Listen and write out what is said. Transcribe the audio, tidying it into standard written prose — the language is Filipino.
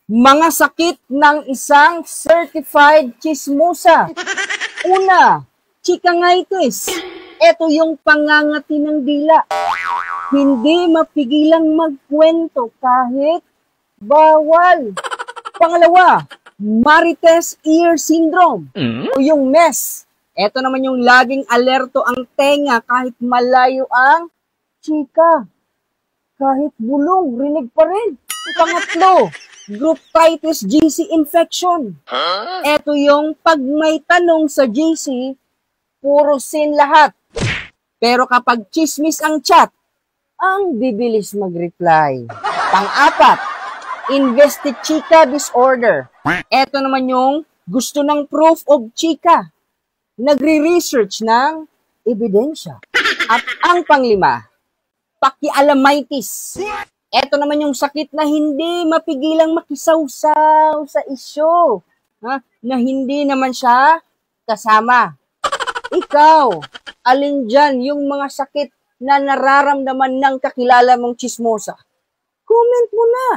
Mga sakit ng isang certified chismosa. Una, chikangitis. Ito yung pangangati ng dila. Hindi mapigilang magkwento kahit bawal. Pangalawa, Marites Ear Syndrome o yung MES. Ito naman yung laging alerto ang tenga kahit malayo ang chika. Kahit bulong, rinig pa rin. Pangatlo, Groupitis GC infection. Ito yung pag may tanong sa GC, puro sin lahat. Pero kapag chismis ang chat, ang bibilis mag-reply. Pang-apat, Investichika disorder. Ito naman yung gusto ng proof of chika. Nagre-research ng ebidensya. At ang panglima, pakialamitis. Ito naman yung sakit na hindi mapigilang makisawsaw sa isyo. Na hindi naman siya kasama. Ikaw, alin dyan yung mga sakit na nararamdaman ng kakilala mong chismosa? Comment mo na.